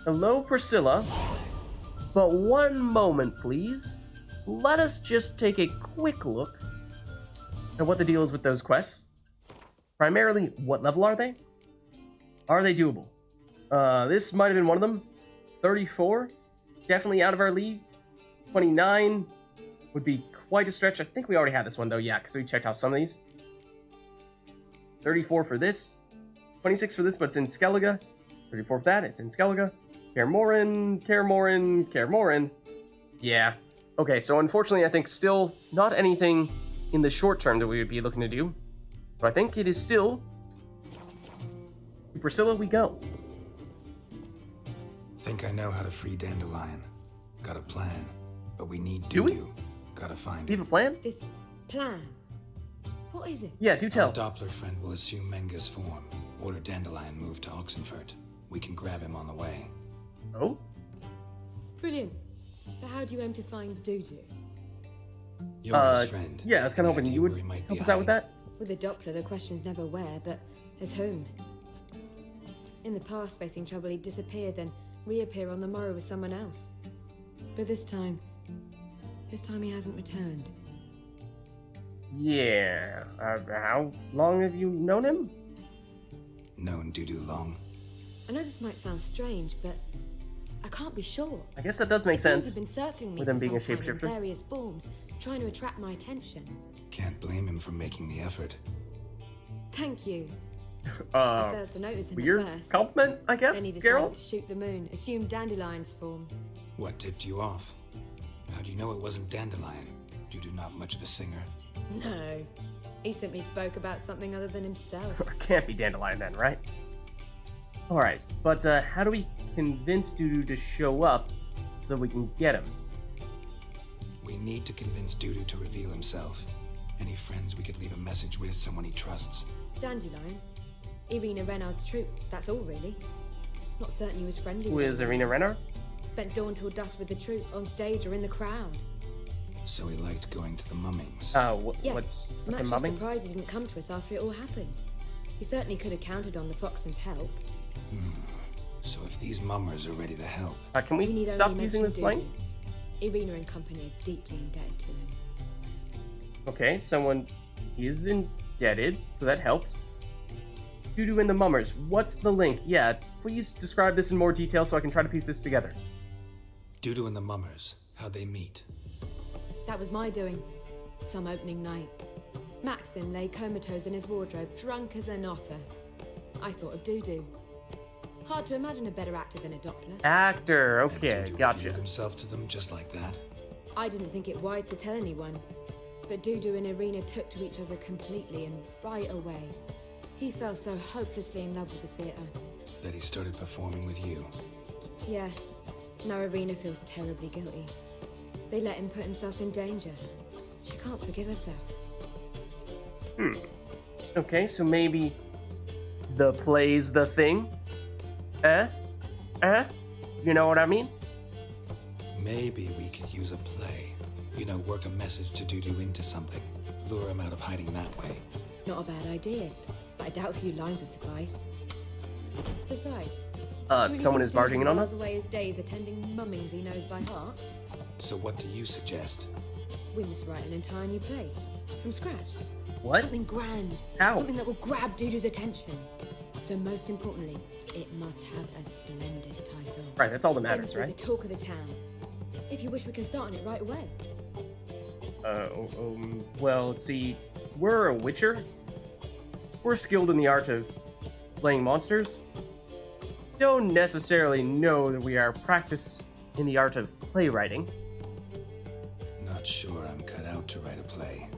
Hello, Priscilla. But one moment, please. Let us just take a quick look at what the deal is with those quests. Primarily, what level are they? Are they doable? This might have been one of them. 34, definitely out of our league. 29 would be quite a stretch. I think we already had this one, though, yeah, because we checked out some of these. 34 for this. 26 for this, but it's in Skellige. 34 for that, it's in Skellige. Kaer Yeah. Okay, so unfortunately, I think still not anything in the short term that we would be looking to do. But I think it is still... To Priscilla, we go. Think I know how to free Dandelion. Got a plan, but we need Do we? Dudu. Gotta find Do you him. have a plan? This plan? What is it? Yeah, do tell. Our Doppler friend will assume Menga's form. Order Dandelion move to Oxenfurt. We can grab him on the way. Oh? Brilliant. But how do you aim to find Dudu? You're his friend. Yeah, I was kind of Any hoping you idea would where he might help be us out with hiding? that. With the Doppler, the question's never where, but as whom. In the past, facing trouble, he'd disappear, then reappear on the morrow with someone else. But this time he hasn't returned. Yeah. How long have you known him? Known Dudu long. I know this might sound strange, but I can't be sure. I guess that does make It seems sense. he'd been circling me with him for being a some time in shapeshifter. various forms, trying to attract my attention. Can't blame him for making the effort. Thank you. I Uh, failed to notice him weird at first. compliment, I guess, Then he decided Geralt? to shoot the moon, assume Dandelion's form. What tipped you off? How do you know it wasn't Dandelion? Dudu not much of a singer. No. He simply spoke about something other than himself. Can't be Dandelion then, right? Alright, but how do we convince Dudu to show up so that we can get him? We need to convince Dudu to reveal himself. Any friends we could leave a message with, someone he trusts. Dandelion? Irina Renard's troupe, that's all really. Not certain he was friendly Who with is anyone Irina else. Renard? Spent dawn till dusk with the troupe, on stage or in the crowd. So he liked going to the mummings. Yes, What's I'm a actually mumming? surprised he didn't come to us after it all happened. He certainly could have counted on the Foxen's help. So if these mummers are ready to help, Can we need stop only using mention this slang? Dudu. Irina and company are deeply indebted to him. Okay, someone is indebted, so that helps. Dudu and the Mummers, what's the link? Yeah, please describe this in more detail so I can try to piece this together. Dudu and the mummers, how'd they meet? That was my doing. Some opening night. Maxim lay comatose in his wardrobe, drunk as an otter. I thought of Dudu. Hard to imagine a better actor than a Doppler. Actor, And okay, Dudu gotcha. revealed himself to them just like that? I didn't think it wise to tell anyone, but Dudu and Irina took to each other completely and right away. He fell so hopelessly in love with the theatre. That he started performing with you. Yeah, now Irina feels terribly guilty. They let him put himself in danger. She can't forgive herself. Okay, so maybe the play's the thing? You know what I mean? Maybe we could use a play. You know, work a message to Dudu into something. Lure him out of hiding that way. Not a bad idea, but I doubt a few lines would suffice. Besides, Someone is barging in on us? Miles away his days attending mummings he knows by heart. So what do you suggest? We must write an entire new play. From scratch. What? Something grand. How? Something that will grab Dudu's attention. So most importantly, it must have a splendid title. Right, that's all that It matters, must be right? the talk of the town. If you wish, we can start on it right away. Well, let's see. We're a witcher. We're skilled in the art of slaying monsters. Don't necessarily know that we are practiced in the art of playwriting. Not sure I'm cut out to write a play.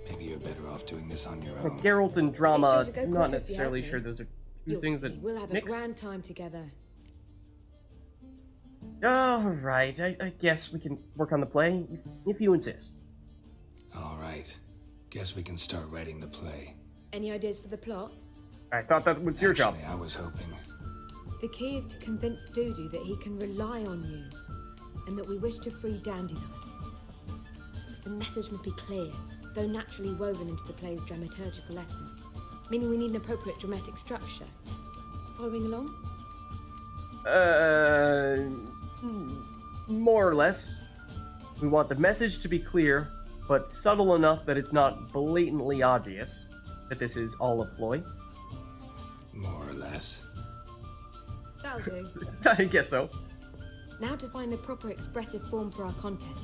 Maybe you're better off doing this on your own. Geralt and Be drama, sure to go quick not if you necessarily help me. sure those are two You'll things see, that we'll have mix. a grand time together. Alright, I guess we can work on the play, if you insist. All right. Guess we can start writing the play. Any ideas for the plot? I thought that was your job. Actually, I was hoping. The key is to convince Dudu that he can rely on you, and that we wish to free Dandelion. The message must be clear, though naturally woven into the play's dramaturgical essence, meaning we need an appropriate dramatic structure. Following along? More or less. We want the message to be clear, but subtle enough that it's not blatantly obvious that this is all a ploy. More or less. That'll do. I guess so. Now to find the proper expressive form for our content.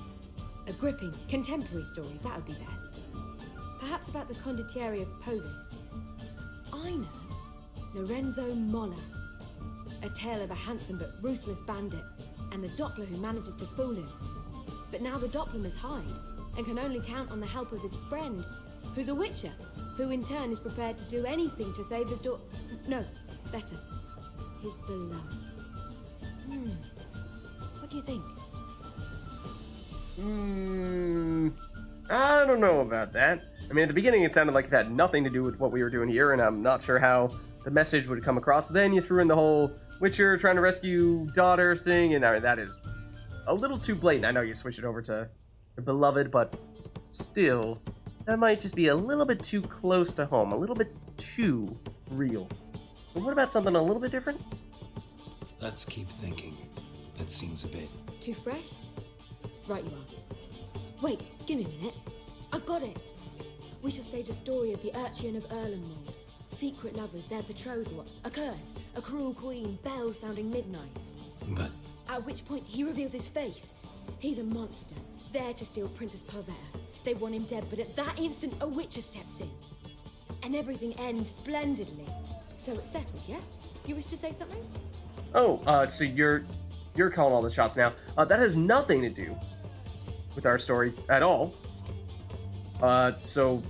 A gripping, contemporary story, that would be best. Perhaps about the condottieri of Povis. I know. Lorenzo Molla. A tale of a handsome but ruthless bandit, and the Doppler who manages to fool him. But now the Doppler must hide, and can only count on the help of his friend, who's a witcher, who in turn is prepared to do anything to save his no, better, his beloved. What do you think? I don't know about that. I mean, at the beginning it sounded like it had nothing to do with what we were doing here, and I'm not sure how the message would come across. Then you threw in the whole Witcher trying to rescue daughter thing, and I mean, that is a little too blatant. I know you switched it over to the beloved, but still, that might just be a little bit too close to home, a little bit too real. But what about something a little bit different? Let's keep thinking. That seems a bit... Too fresh? Right you are. Wait, give me a minute. I've got it. We shall stage a story of the urchin of Erlenwald. Secret lovers, their betrothal, a curse, a cruel queen, bells sounding midnight. But... At which point he reveals his face. He's a monster, there to steal Princess Parvera. They want him dead, but at that instant a witcher steps in. And everything ends splendidly. So it's settled, yeah? You wish to say something? Oh, so you're calling all the shots now. That has nothing to do with our story at all. So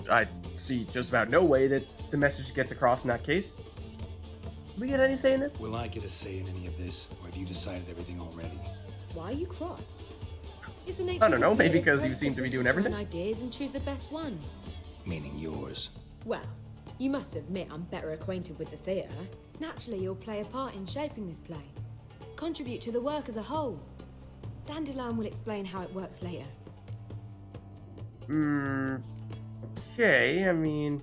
I see just about no way that the message gets across in that case. Do we get any say in this? Will I get a say in any of this, or have you decided everything already? Why are you cross? Is the nature I don't know, of the maybe creative because you process seem to be we doing toss around everything. ideas and choose the best ones. Meaning yours. Well, you must admit I'm better acquainted with the theatre. Naturally, you'll play a part in shaping this play. Contribute to the work as a whole. Dandelion will explain how it works later. Okay, I mean,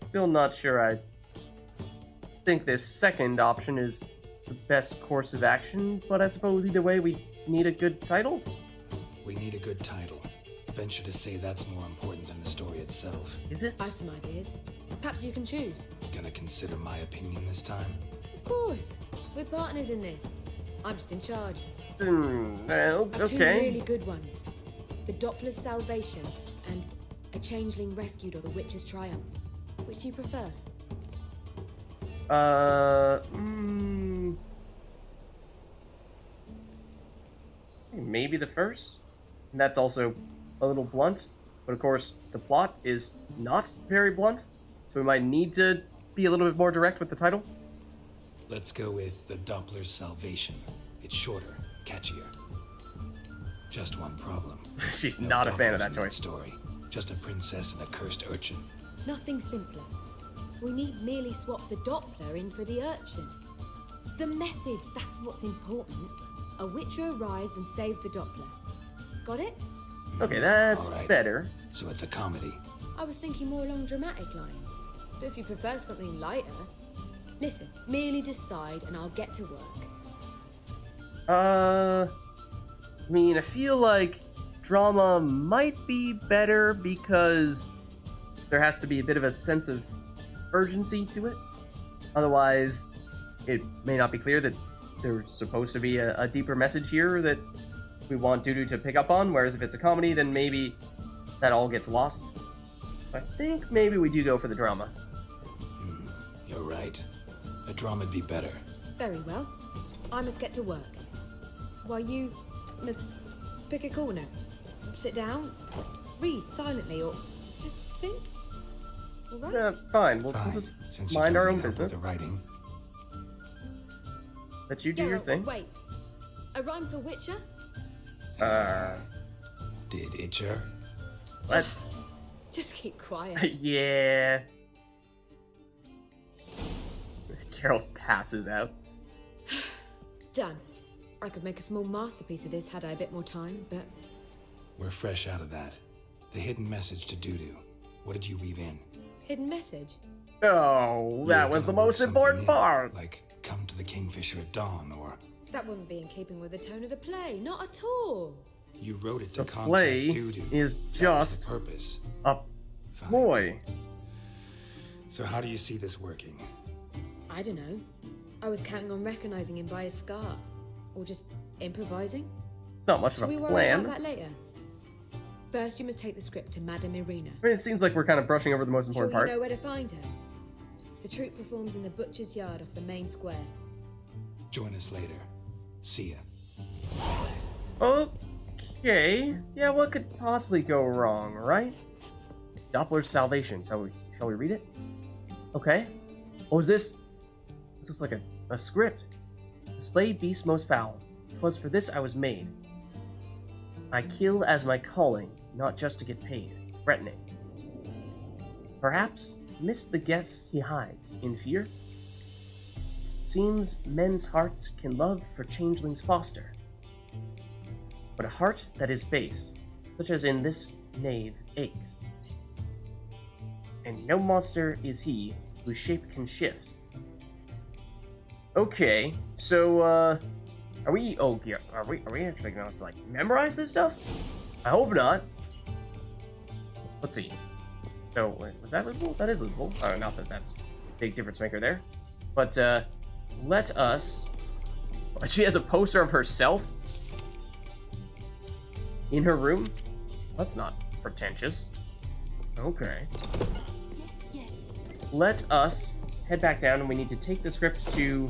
still not sure I think this second option is the best course of action, but I suppose either way we need a good title? We need a good title. Venture to say that's more important than the story itself. Is it? I've some ideas. Perhaps you can choose. Gonna consider my opinion this time? Of course. We're partners in this. I'm just in charge. Well, I've two okay. really good ones. The Doppler's Salvation and A Changeling Rescued or the Witch's Triumph. Which do you prefer? Maybe the first? And that's also a little blunt, but of course the plot is not very blunt, so we might need to be a little bit more direct with the title. Let's go with The Doppler's Salvation. It's shorter, catchier. Just one problem. She's No not a fan of Dopplers that in choice. story. Just a princess and a cursed urchin. Nothing simpler. We need merely swap the Doppler in for the urchin. The message, that's what's important. A witcher arrives and saves the Doppler. Got it? Okay, that's All right. better. So it's a comedy. I was thinking more along dramatic lines. But if you prefer something lighter... Listen, merely decide and I'll get to work. I mean, I feel like drama might be better because there has to be a bit of a sense of urgency to it. Otherwise, it may not be clear that there's supposed to be a deeper message here that we want Dudu to pick up on, whereas if it's a comedy, then maybe that all gets lost. I think maybe we do go for the drama. You're right. A drama'd be better. Very well. I must get to work. While you must pick a corner. Sit down, read silently, or just think. All right? Fine, we'll Fine. just Since you mind don't our own need help with business. the writing. Let you do your thing. Wait. A rhyme for Witcher? Did Itcher? Let's... Just keep quiet. yeah. Carol passes out. Done. I could make a small masterpiece of this had I a bit more time, but... We're fresh out of that. The hidden message to Dudu. What did you weave in? Hidden message? Oh, that was the You're gonna most work important something in, part. Like, come to the Kingfisher at dawn, or That wouldn't be in keeping with the tone of the play, not at all. you wrote it to The contact play Dudu. is That was just the purpose. a Fine. ploy. So how do you see this working? I don't know. I was counting on recognizing him by his scar. Or just improvising. It's not much of Shall a we worry plan. about that later? First, you must take the script to Madame Marina. I mean, it seems like we're kind of brushing over the most Sure important you part. know where to find her? The troupe performs in the butcher's yard off the main square. Join us later. See ya. Okay. Yeah, what could possibly go wrong, right? Doppler's salvation. Shall we read it? Okay. What was this? This looks like a script. To slay beast most foul. 'Twas for this I was made. I kill as my calling, not just to get paid. Threatening. Perhaps missed the guess he hides in fear. Seems men's hearts can love for changelings foster. But a heart that is base, such as in this knave, aches. And no monster is he whose shape can shift. Okay, so are we actually gonna have to like memorize this stuff? I hope not. Let's see. So was that legible? That is legible. Not that that's a big difference maker there. But let us. She has a poster of herself in her room. That's not pretentious. Okay. Yes. Let us head back down, and we need to take the script to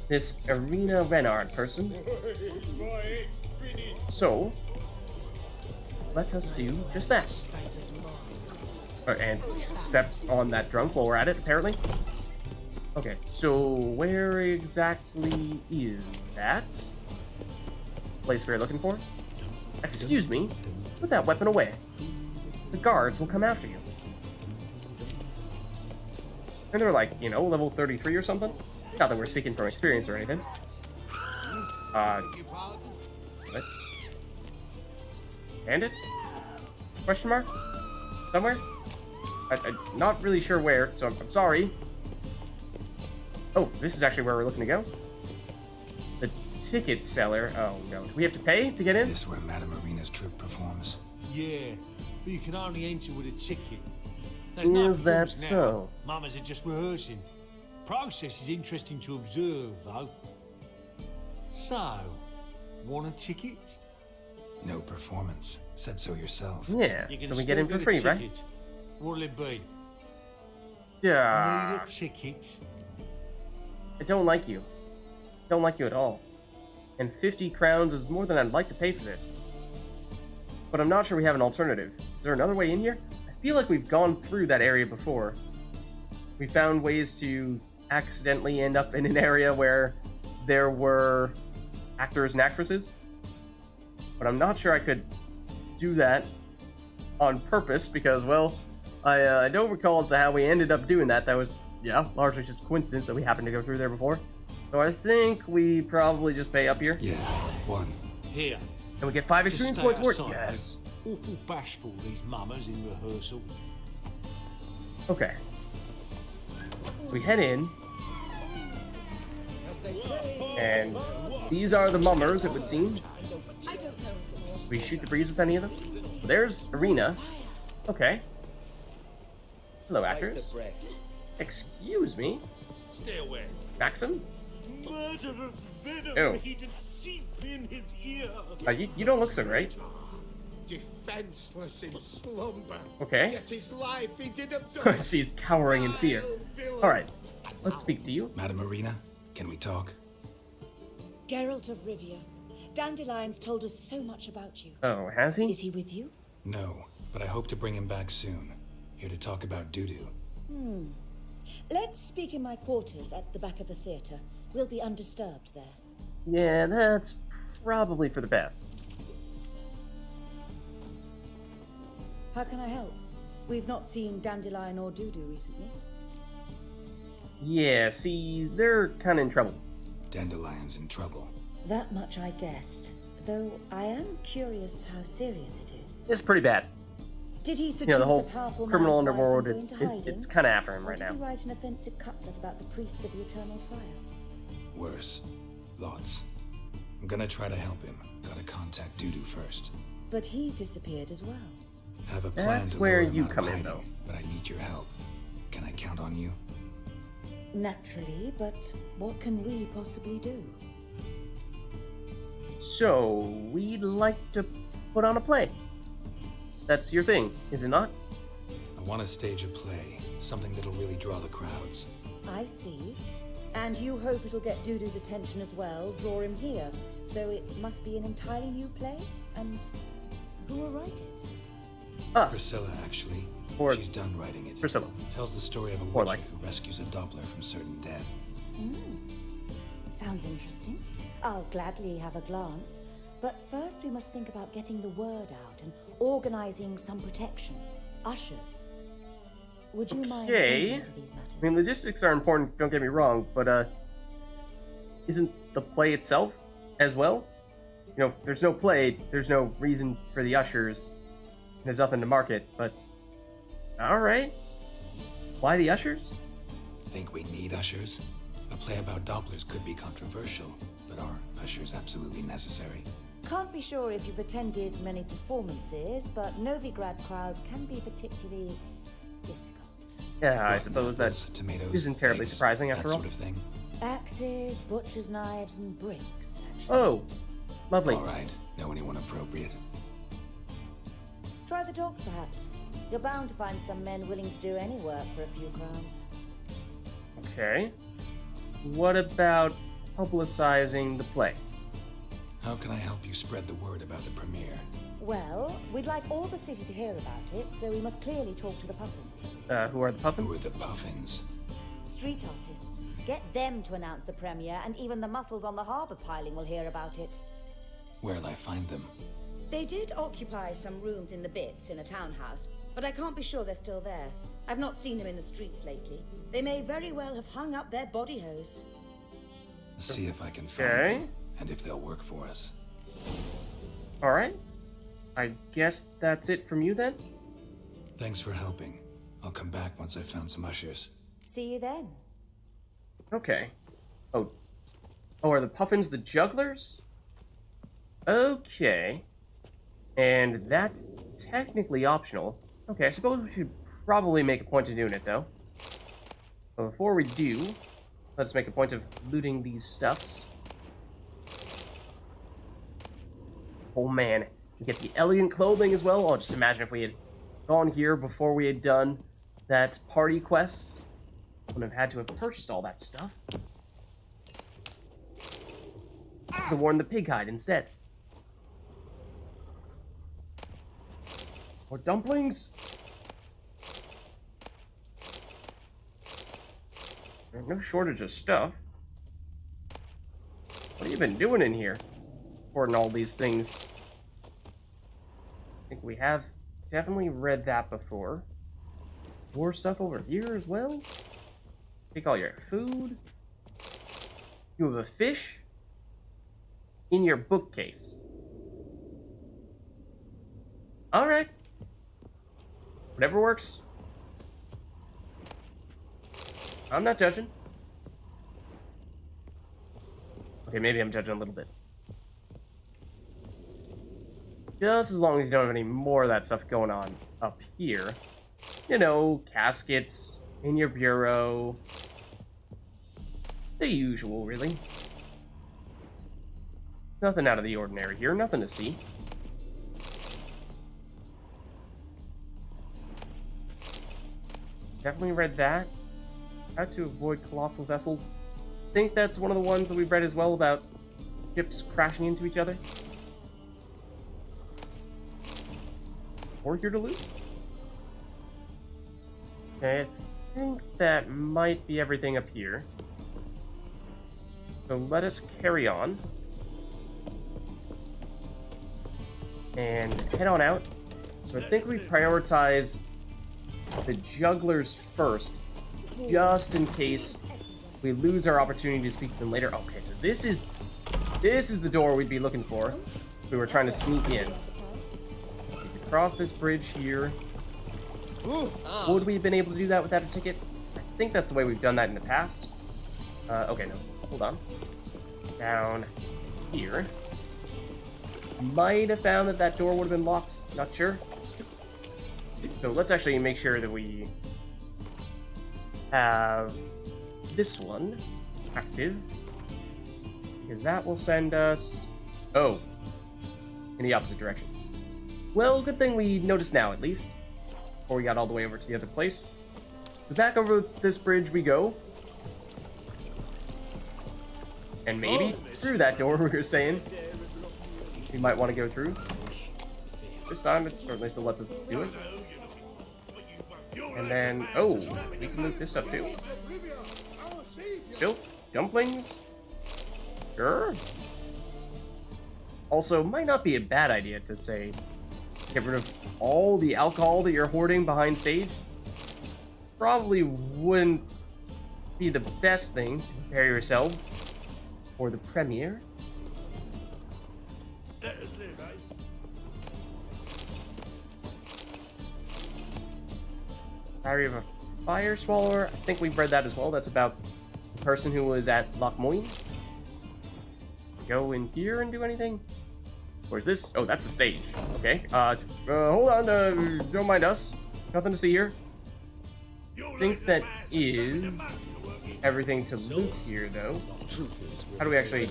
this Arena Renard person. So, let us do just that. And step on that drunk while we're at it, apparently. Okay, so where exactly is that place we're looking for? Excuse me, put that weapon away. The guards will come after you. And they're like, you know, level 33 or something? Not that we're speaking from experience or anything. What? Bandits? Question mark? Somewhere? I'm not really sure where, so I'm sorry. Oh, this is actually where we're looking to go. The ticket seller. Oh no. Do we have to pay to get in? This is where Madame Marina's troupe performs. Yeah, but you can only enter with a ticket. Is that so? Mamas are just rehearsing. Process is interesting to observe, though. So, want a ticket? No performance. Said so yourself. Yeah, You can so we still get in for a free, right? ticket. What'll it be? Yeah. Need a ticket? I don't like you. Don't like you at all. And 50 crowns is more than I'd like to pay for this. But I'm not sure we have an alternative. Is there another way in here? I feel like we've gone through that area before. We found ways to accidentally end up in an area where there were actors and actresses. But I'm not sure I could do that on purpose because, well, I don't recall as to how we ended up doing that. That was, yeah, largely just coincidence that we happened to go through there before. So I think we probably just pay up here. Yeah, one. Here. And we get 5 Just experience stay points for it. outside. Yes. Awful bashful, these mamas in rehearsal. Okay. So we head in. And these are the mummers, it would seem. We shoot the breeze with any of them. So there's Arena. Okay. Hello, actors. Excuse me. Stay away. Maxim? Murderous venom Ew. heated seep in his ear. You don't look so great. Defenseless in slumber. Okay. Yet his life he did abdicate. She's cowering in fear. Alright. Let's speak to you. Madame Marina, can we talk? Geralt of Rivia. Dandelion's told us so much about you. Oh, has he? Is he with you? No, but I hope to bring him back soon. Here to talk about Dudu. Let's speak in my quarters at the back of the theatre. We'll be undisturbed there. Yeah, that's probably for the best. How can I help? We've not seen Dandelion or Dudu recently. Yeah, see, they're kind of in trouble. Dandelion's in trouble. That much I guessed, though I am curious how serious it is. It's pretty bad. Did he You seduce know, the whole a powerful criminal man's wife underworld, and go into it's hiding? kind of after him Or right did now. he write an offensive couplet about the priests of the eternal fire? Worse. Lots. I'm gonna try to help him. Gotta contact Dudu first. But he's disappeared as well. Have a plan That's to where lure him you out of come in, hiding, though. but I need your help. Can I count on you? Naturally, but what can we possibly do? So, we'd like to put on a play. That's your thing, is it not? I want to stage a play. Something that'll really draw the crowds. I see. And you hope it'll get Dudu's attention as well, draw him here. So it must be an entirely new play? And who will write it? Us. Priscilla, actually. Or She's done writing it. Priscilla. Tells the story of a Or witcher like- who rescues a Doppler from certain death. Sounds interesting. I'll gladly have a glance. But first we must think about getting the word out and organizing some protection. Ushers. Would you mind Okay. tending to these matters? I mean, logistics are important, don't get me wrong, but, isn't the play itself as well? You know, if there's no play, there's no reason for the ushers. There's nothing to market, but... Alright. Why the ushers? Think we need ushers? A play about Dopplers could be controversial, but are ushers absolutely necessary? Can't be sure if you've attended many performances, but Novigrad crowds can be particularly difficult. Yeah, I Rotten suppose that apples, tomatoes, isn't terribly eggs, surprising after that all. sort of thing. Axes, butcher's knives, and bricks, actually. Oh, lovely. All right. Know anyone appropriate? Try the dogs, perhaps. You're bound to find some men willing to do any work for a few crowns. Okay. What about publicizing the play? How can I help you spread the word about the premiere? Well, we'd like all the city to hear about it, so we must clearly talk to the Puffins. Who are the Who Puffins? are the Puffins? Street artists. Get them to announce the premiere, and even the muscles on the harbour piling will hear about it. Where'll I find them? They did occupy some rooms in the Bits in a townhouse, but I can't be sure they're still there. I've not seen them in the streets lately. They may very well have hung up their body hose. See if I can find Okay. them, and if they'll work for us. Alright. I guess that's it from you then? Thanks for helping. I'll come back once I've found some ushers. See you then. Okay. Oh, are the Puffins the Jugglers? Okay. And that's technically optional. Okay, I suppose we should probably make a point of doing it, though. But before we do, let's make a point of looting these stuffs. Oh man, we get the elegant clothing as well. Oh, just imagine if we had gone here before we had done that party quest. Wouldn't have had to have purchased all that stuff. Could have worn the pig hide instead. More dumplings? There's no shortage of stuff. What have you been doing in here? Hoarding all these things. I think we have definitely read that before. More stuff over here as well? Take all your food. You have a fish in your bookcase. Alright. Whatever works. I'm not judging. Okay, maybe I'm judging a little bit. Just as long as you don't have any more of that stuff going on up here. You know, caskets in your bureau. The usual, really. Nothing out of the ordinary here, nothing to see. Definitely read that. How to avoid colossal vessels. I think that's one of the ones that we've read as well about ships crashing into each other. Or here to loot. Okay, I think that might be everything up here. So let us carry on. And head on out. So I think we prioritize the Jugglers first, just in case we lose our opportunity to speak to them later. Okay, so this is the door we'd be looking for if we were trying to sneak in. We could cross this bridge here. Would we have been able to do that without a ticket? I think that's the way we've done that in the past. Okay, no. hold on. Down here. Might have found that that door would have been locked. Not sure. So let's actually make sure that we have this one active. Because that will send us... Oh. In the opposite direction. Well, good thing we noticed now, at least. Before we got all the way over to the other place. So back over this bridge we go. And maybe through that door we were saying. We might want to go through. This time, or at least it lets us do it. And then, oh, we can move this up too. Still, dumplings? Sure. Also, might not be a bad idea to say, get rid of all the alcohol that you're hoarding behind stage. Probably wouldn't be the best thing to prepare yourselves for the premiere. Diary of a Fire Swallower. I think we've read that as well. That's about the person who was at Lochmoyne. Go in here and do anything? Where's this? Oh, that's the stage. Okay. Hold on. Don't mind us. Nothing to see here. I think that is everything to loot here, though. How do we actually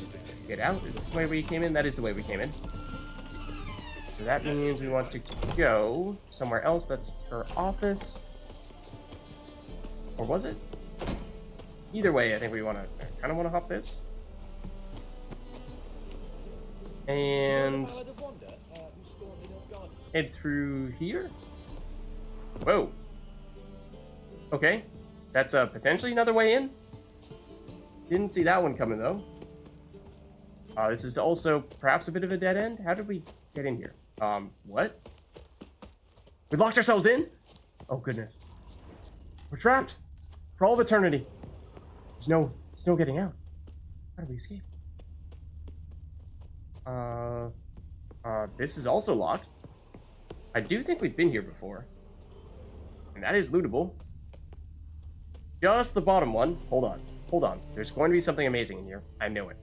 get out? Is this the way we came in? That is the way we came in. So that means we want to go somewhere else. That's her office. Or was it? Either way, I think we want to kind of want to hop this. And head through here. Whoa. Okay. That's potentially another way in. Didn't see that one coming, though. This is also perhaps a bit of a dead end. How did we get in here? What? We locked ourselves in? Oh, goodness. We're trapped. For all of eternity. There's no getting out. How do we escape? This is also locked. I do think we've been here before. And that is lootable. Just the bottom one. Hold on. There's going to be something amazing in here. I know it.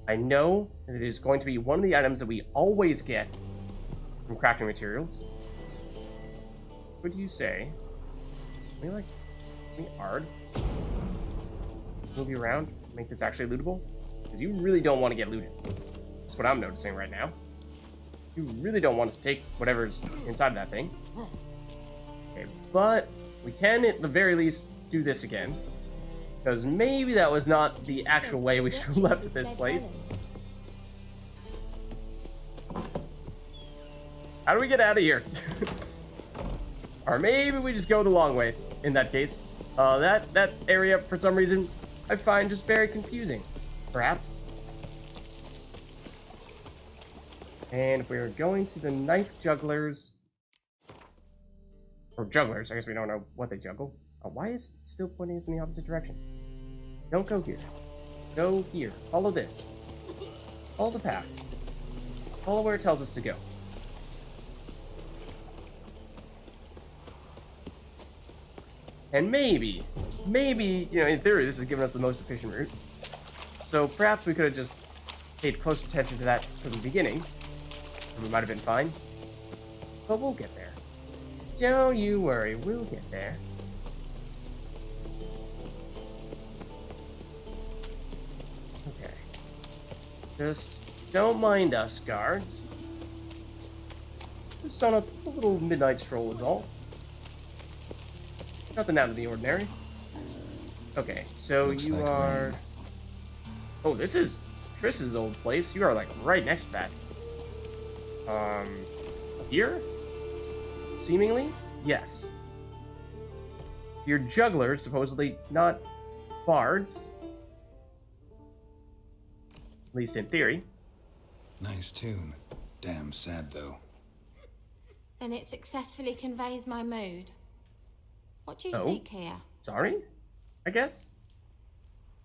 I know that it is going to be one of the items that we always get from crafting materials. What do you say? Can we hard? Move you around, make this actually lootable? Because you really don't want to get looted. That's what I'm noticing right now. You really don't want us to take whatever's inside that thing. Okay, but we can at the very least do this again. Because maybe that was not the actual way we should have left this place. How do we get out of here? Or maybe we just go the long way in that case. That area, for some reason, I find just very confusing. Perhaps. And if we were going to the knife jugglers... Or jugglers, I guess we don't know what they juggle. Why is it still pointing us in the opposite direction? Don't go here. Go here. Follow this. Follow the path. Follow where it tells us to go. And maybe, in theory, this has given us the most efficient route. So perhaps we could have just paid close attention to that from the beginning. And we might have been fine. But we'll get there. Don't you worry, we'll get there. Okay. Just don't mind us, guards. Just on a little midnight stroll is all. Nothing out of the ordinary. Okay, so looks you like are... Rain. Oh, this is Triss's old place. You are, like, right next to that. Here? Seemingly? Yes. You're jugglers, supposedly not bards. At least in theory. Nice tune. Damn sad, though. Then it successfully conveys my mood. What do you seek here? Sorry? I guess?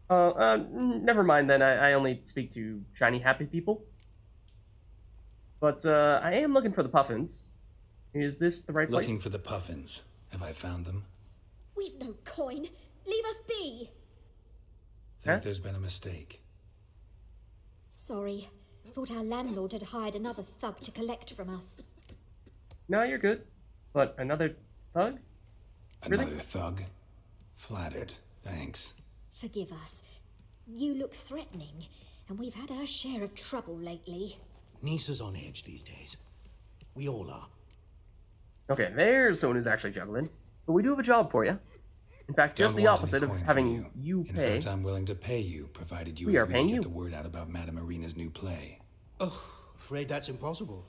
Never mind then. I only speak to shiny, happy people. But, I am looking for the puffins. Is this the right place? Looking for the puffins. Have I found them? We've no coin. Leave us be. think there's been a mistake. Sorry. Thought our landlord had hired another thug to collect from us. No, you're good. But another thug? Really? Another thug? Flattered. Thanks. Forgive us. You look threatening, and we've had our share of trouble lately. Nisa's on edge these days. We all are. Okay, there's someone who's actually juggling. But we do have a job for you. In fact, just Don't the want opposite any of coin from having you In pay. fact, I'm willing to pay you, provided you We are agree paying to get you. the word out about Madame Marina's new play. Oh, afraid that's impossible.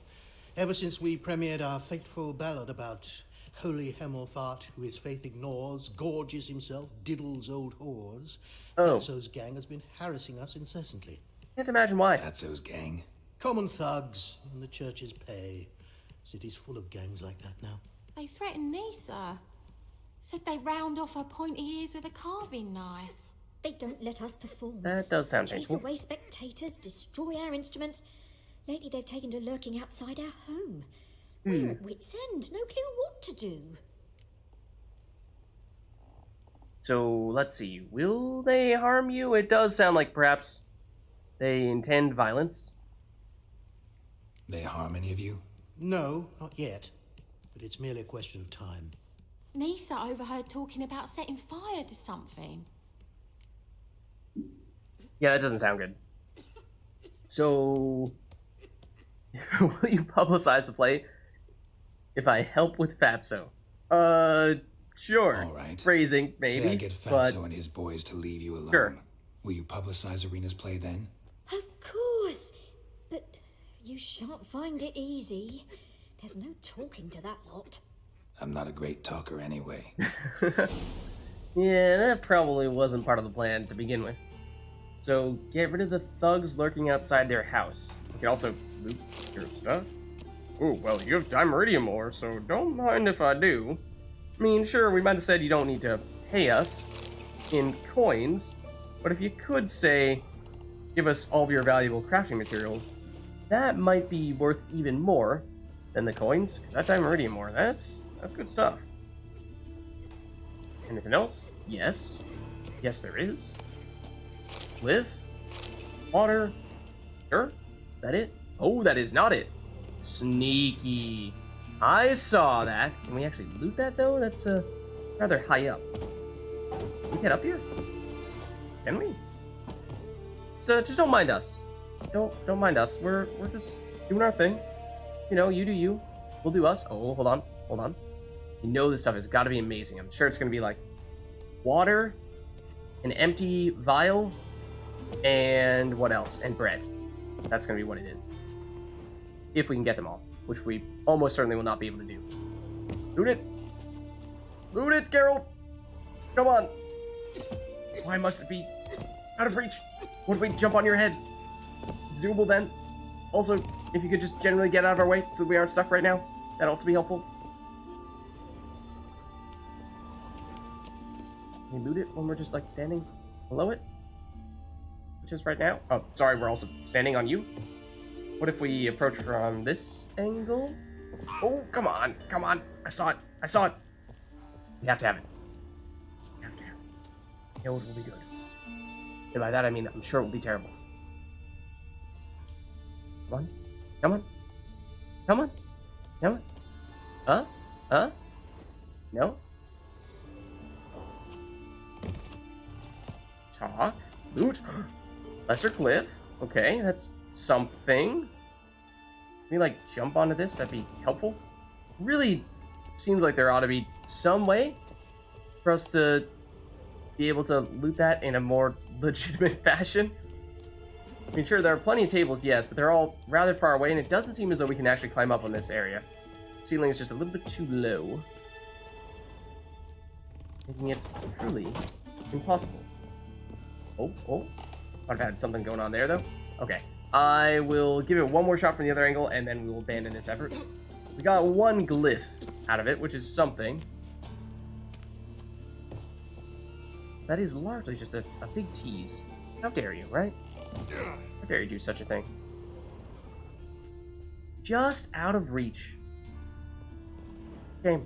Ever since we premiered our fateful ballad about holy Hemelfart, who his faith ignores, gorges himself, diddles old whores, Fatso's gang has been harassing us incessantly. Can't imagine why. Fatso's gang. Common thugs and the church's pay. City's full of gangs like that now. They threatened Nisa. Said they round off her pointy ears with a carving knife. They don't let us perform. That does sound Chase painful. away spectators, destroy our instruments. Lately they've taken to lurking outside our home. We're at wit's end, no clue what to do. So, let's see. Will they harm you? It does sound like perhaps they intend violence. They harm any of you? No, not yet. But it's merely a question of time. Nisa overheard talking about setting fire to something. Yeah, that doesn't sound good. So, will you publicize the play if I help with Fatso? Sure. All right. Phrasing, maybe. Say I get but Fatso and his boys to leave you alone. Sure. Will you publicize Arena's play then? Of course. But you shan't find it easy. There's no talking to that lot. I'm not a great talker anyway. yeah, that probably wasn't part of the plan to begin with. So, get rid of the thugs lurking outside their house. You can also loot your stuff. Oh, well, you have time Meridian more, so don't mind if I do. I mean, sure, we might have said you don't need to pay us in coins, but if you could say, give us all of your valuable crafting materials, that might be worth even more than the coins, because that time Meridian more, that's good stuff. Anything else? Yes. Yes, there is. Live. Water. Sure. Is that it? Oh, that is not it. Sneaky. I saw that. Can we actually loot that, though? That's rather high up. Can we get up here? Can we? So just don't mind us. Don't mind us. We're just doing our thing. You know, you do you. We'll do us. Oh, hold on. You know this stuff has got to be amazing. I'm sure it's going to be like water, an empty vial, and what else? And bread. That's going to be what it is. If we can get them all, which we almost certainly will not be able to do. Loot it! Loot it, Geralt! Come on! Why must it be out of reach? What if we jump on your head? Is it doable then? Also, if you could just generally get out of our way so we aren't stuck right now, that'd also be helpful. Can we loot it when we're just like standing below it? Which is right now? Oh, sorry, we're also standing on you. What if we approach from this angle? Oh, come on. I saw it. We have to have it. It will be good. And by that I mean I'm sure it will be terrible. Come on. No? Talk. Loot. Lesser cliff. Okay, that's something. Can we, like, jump onto this? That'd be helpful. Really seems like there ought to be some way for us to be able to loot that in a more legitimate fashion. I mean, sure, there are plenty of tables, yes, but they're all rather far away, and it doesn't seem as though we can actually climb up on this area. The ceiling is just a little bit too low, making it truly impossible. Oh. I've had something going on there, though. Okay. I will give it one more shot from the other angle, and then we will abandon this effort. We got one glyph out of it, which is something. That is largely just a big tease. How dare you, right? How dare you do such a thing? Just out of reach. Okay.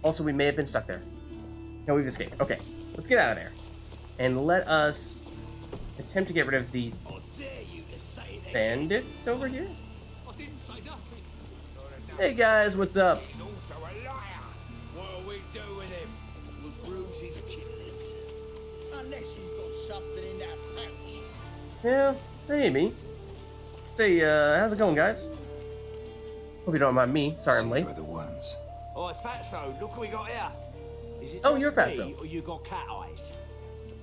Also, we may have been stuck there. No, we've escaped. Okay. Let's get out of there. And let us attempt to get rid of the I dare you to say it. bandits over here. I didn't say nothing. Hey guys, what's up? He's also a liar. What'll we do with him? We'll bruise his kidneys. Unless he's got something in that pouch. Yeah, maybe. Say, how's it going, guys? Hope you don't mind me. Sorry I'm So late. you are the ones. Oi, Fatso, look what we got here. Is it Oh, just you're me, Fatso. or you got cat eyes?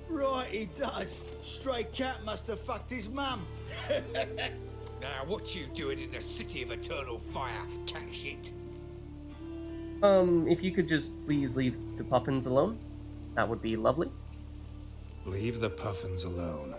Right, he does. Stray cat must have fucked his mum. Now, what you doing in the city of eternal fire, cat shit? If you could just please leave the puffins alone, that would be lovely. Leave the puffins alone.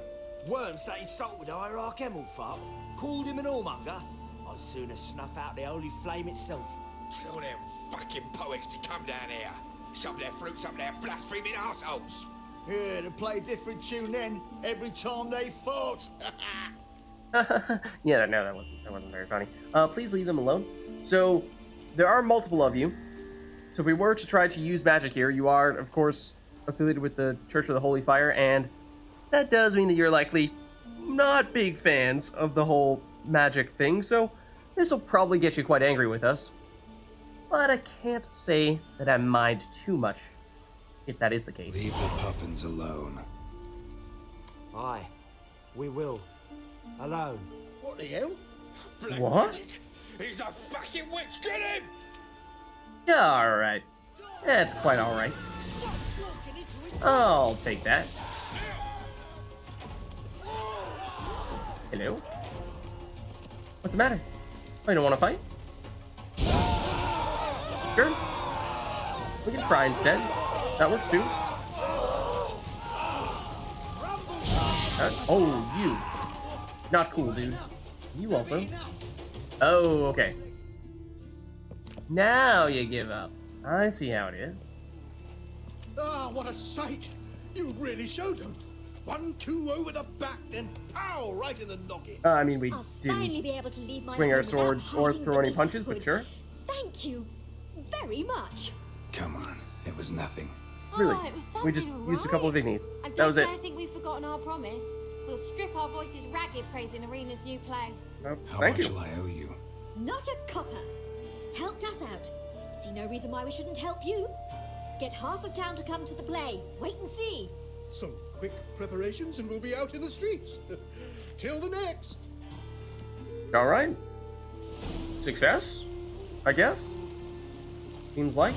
Worms that insulted Hierarch Emelfart, called him an whoremonger. I'd sooner snuff out the holy flame itself. Tell them fucking poets to come down here. Shove their flutes up their blaspheming arseholes. Yeah, to play a different tune then, every time they fought. Yeah, no, that wasn't very funny. Please leave them alone. So, there are multiple of you. So if we were to try to use magic here, you are, of course, affiliated with the Church of the Holy Fire, and that does mean that you're likely not big fans of the whole magic thing, so this will probably get you quite angry with us. But I can't say that I mind too much, if that is the case. Leave the puffins alone. Aye, we will. Alone. What the hell? Black What? magic. He's a fucking witch. Get him! Yeah, alright. That's quite alright. I'll take that. Hello? What's the matter? Oh, you don't want to fight? Sure. We can try instead. That works too. Oh, you. Not cool, dude. You also. Oh, okay. Now you give up. I see how it is. Ah, what a sight! You really showed them. 1-2 over the back, then pow right in the noggin. I mean, we I'll finally didn't be able to leave my swing home our sword without or hiding throw any beneath punches, the but hood. sure. Thank you very much. Come on, it was nothing. Really, Oh, it was we just something, used a couple of right? ignies. And That was it. don't think we've forgotten our promise. We'll strip our voices ragged praising Arena's new play. Oh, How thank much you. will I owe you? Not a copper. Helped us out. See no reason why we shouldn't help you. Get half of town to come to the play. Wait and see. Some quick preparations and we'll be out in the streets. Till the next. All right. Success, I guess. Seems like.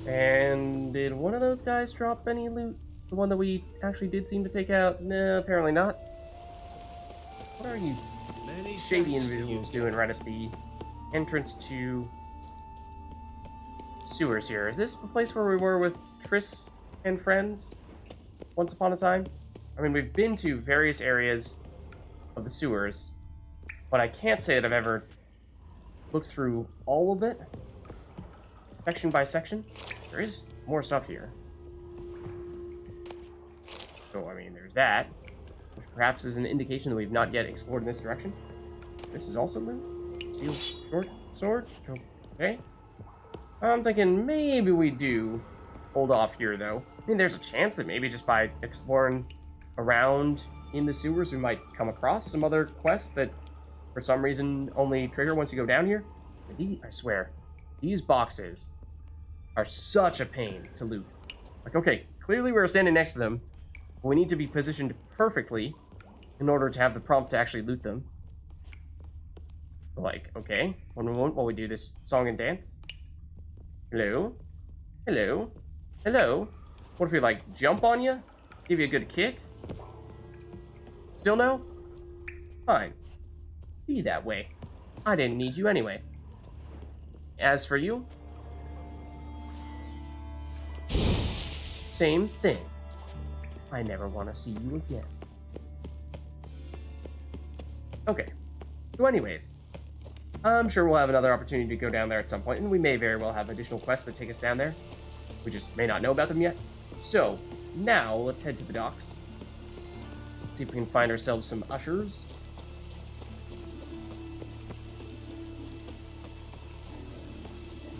And did one of those guys drop any loot? The one that we actually did seem to take out? No, apparently not. What are you shady individuals doing right at the entrance to sewers here? Is this the place where we were with Triss and friends once upon a time? I mean, we've been to various areas of the sewers, but I can't say that I've ever looked through all of it, section by section. There is more stuff here. So, I mean, there's that, which perhaps is an indication that we've not yet explored in this direction. This is also loot. Steel short sword. Okay. I'm thinking maybe we do hold off here, though. I mean, there's a chance that maybe just by exploring around in the sewers, we might come across some other quests that, for some reason, only trigger once you go down here. I swear, these boxes are such a pain to loot. Like, okay, clearly we're standing next to them, but we need to be positioned perfectly in order to have the prompt to actually loot them. Like, okay, one moment while we do this song and dance. Hello? Hello? Hello? What if we, like, jump on you? Give you a good kick? Still no? Fine. Be that way. I didn't need you anyway. As for you, same thing. I never want to see you again. Okay. So anyways, I'm sure we'll have another opportunity to go down there at some point, and we may very well have additional quests that take us down there. We just may not know about them yet. So, now let's head to the docks. See if we can find ourselves some ushers.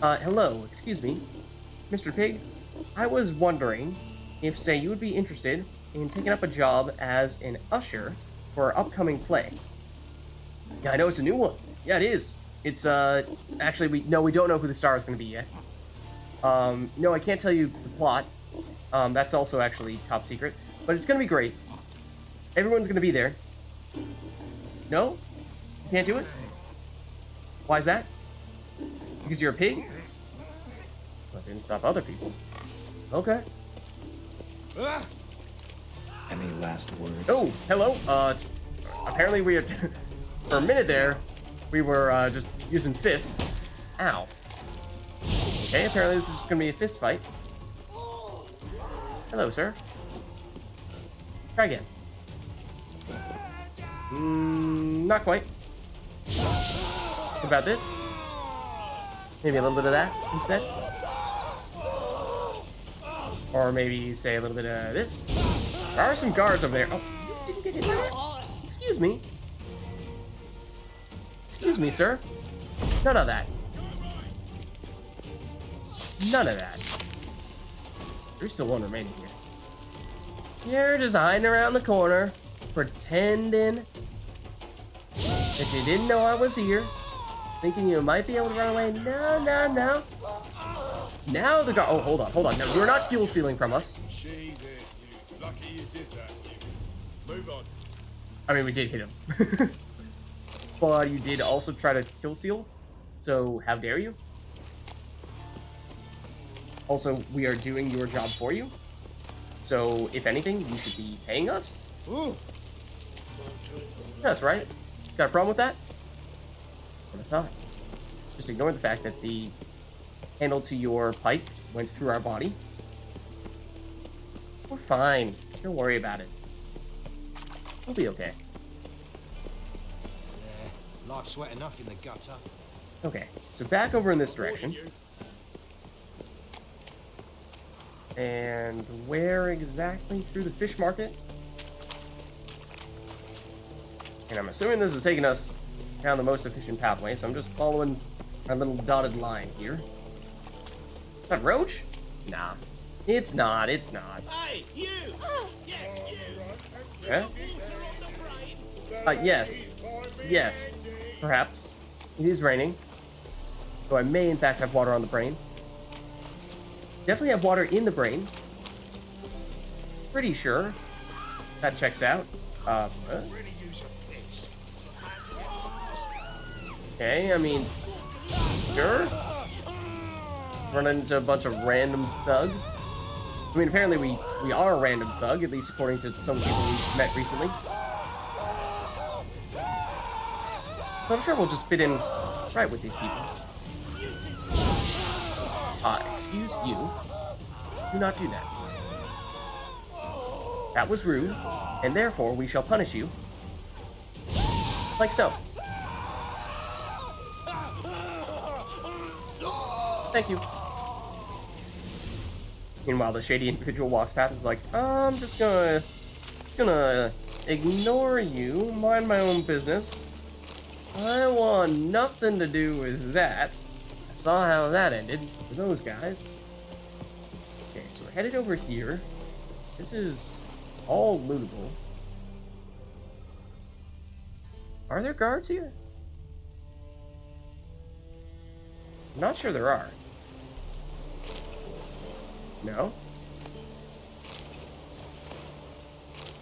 Hello, excuse me. Mr. Pig, I was wondering if, say, you would be interested in taking up a job as an usher for our upcoming play. Yeah, I know it's a new one. Yeah, it is. It's, actually, we don't know who the star is going to be yet. No, I can't tell you the plot. That's also actually top secret. But it's going to be great. Everyone's going to be there. No? You can't do it? Why is that? Because you're a pig? That didn't stop other people. Okay. Any last words? Oh, hello. Apparently we are... For a minute there, we were, just using fists. Ow. Okay, apparently this is just gonna be a fist fight. Hello, sir. Try again. Not quite. What about this? Maybe a little bit of that instead? Or maybe say a little bit of this? There are some guards over there. Oh, you didn't get hit by that? Excuse me. Excuse me, sir. None of that. None of that. There's still one remaining here. You're just hiding around the corner, pretending that you didn't know I was here, thinking you might be able to run away. No, no, no. Now the guard. Oh, hold on. No, you're not fuel stealing from us. Lucky you did that. Move on. I mean, we did hit him. But you did also try to kill steal, so how dare you? Also, we are doing your job for you, so if anything, you should be paying us. Ooh. That's right. Got a problem with that? Not. Just ignore the fact that the handle to your pipe went through our body. We're fine. Don't worry about it. We'll be okay. Life's wet enough in the gutter. Okay, so back over in this direction. And where exactly through the fish market? And I'm assuming this is taking us down the most efficient pathway, so I'm just following our little dotted line here. Is that Roach? Nah. It's not. Hey, you! Yes, you! Okay. Yes. Yes. Perhaps. It is raining. So I may in fact have water on the brain. Definitely have water in the brain. Pretty sure. That checks out. Okay, I mean, sure. Run into a bunch of random thugs. I mean, apparently we are a random thug, at least according to some people we've met recently. So I'm sure we'll just fit in right with these people. Excuse you. Do not do that. That was rude, and therefore we shall punish you. Like so. Thank you. Meanwhile, the shady individual walks past and is like, I'm just gonna ignore you, mind my own business. I want nothing to do with that. I saw how that ended for those guys. Okay, so we're headed over here. This is all lootable. Are there guards here? I'm not sure there are. No?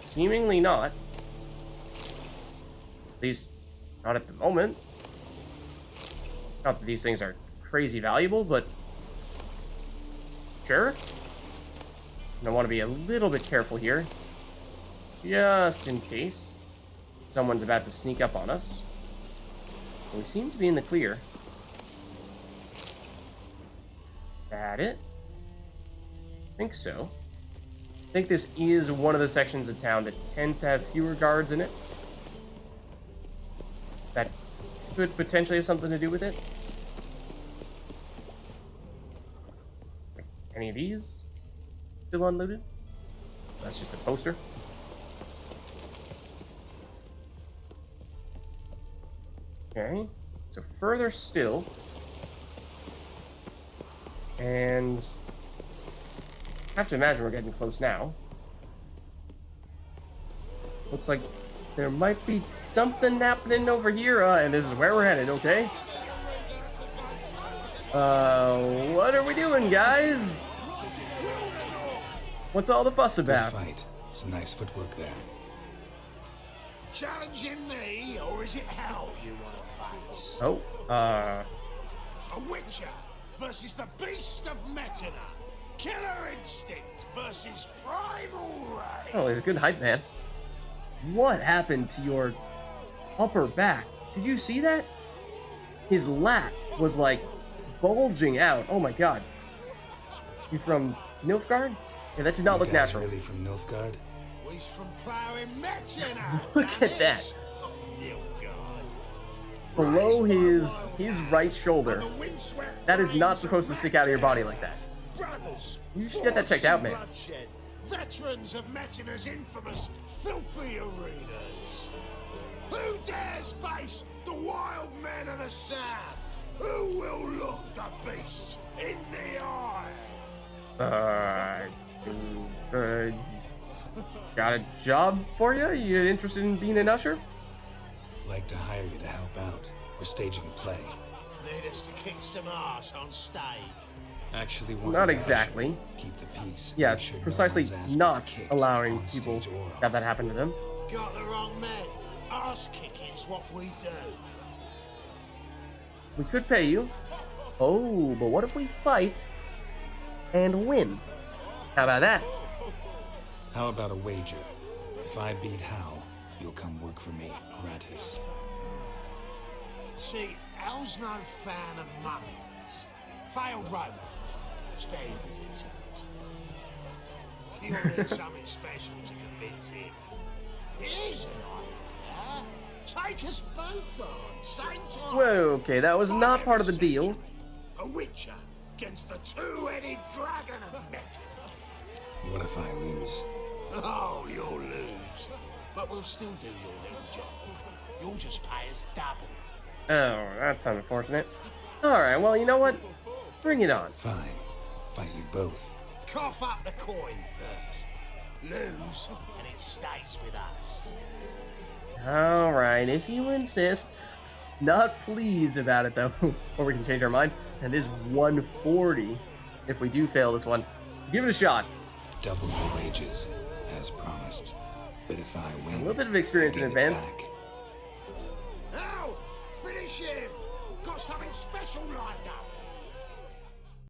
Seemingly not. At least, not at the moment. Not that these things are crazy valuable, but... Sure. And I want to be a little bit careful here. Just in case someone's about to sneak up on us. We seem to be in the clear. That it? I think so. I think this is one of the sections of town that tends to have fewer guards in it. That could potentially have something to do with it. Like any of these still unlooted? That's just a poster. Okay, so further still. And I have to imagine we're getting close now. Looks like there might be something happening over here, and this is where we're headed, okay? What are we doing, guys? What's all the fuss about? Good fight. Some nice footwork there. Challenging me, or is it hell you want to face? Oh, A Witcher versus the Beast of Metina. Killer Instinct versus Primal Rage. oh, he's a good hype man. What happened to your upper back? Did you see that? His lat was like bulging out. Oh my god. You from Nilfgaard? Yeah, that did not look guys natural. Really from Nilfgaard? He's from plowing Metina. Look at that. Not Nilfgaard. Below his right shoulder. On the windswept That is not plains supposed to of stick out of your body Metina. like that. Brothers, You should get that checked out, man. bloodshed, veterans of Metina's infamous filthy arenas. Who dares face the wild men of the south? Who will look the beasts in the eye? Got a job for you? You interested in being an usher? Like to hire you to help out. We're staging a play. Need us to kick some ass on stage. Actually, want Not you to exactly. usher, keep the peace. Yeah, make sure no precisely one's ass not gets kicked allowing on people stage or to have that happen to them. Got the wrong man. Ass kicking's what we do. We could pay you. Oh, but what if we fight and win? How about that? How about a wager? If I beat Hal, you'll come work for me, gratis. See, Al's no fan of mummies. Failed romance. Spare you the details. You'll need something special to convince him. Here's an idea. Take us both on, same time. Whoa, okay, that was not part of the deal. A Witcher against the two-headed dragon of Metina. What if I lose? Oh, you'll lose. But we'll still do your little job. You'll just pay us double. Oh, that's unfortunate. Alright, well, you know what? Bring it on. Fine. Fight you both. Cough up the coin first. Lose, and it stays with us. Alright, if you insist. Not pleased about it, though. Or we can change our mind. And it is 140 if we do fail this one. Give it a shot. Double your wages, as promised. But if I win, A little bit of experience I in get it advance. back. Now, finish him! Got something special lined up.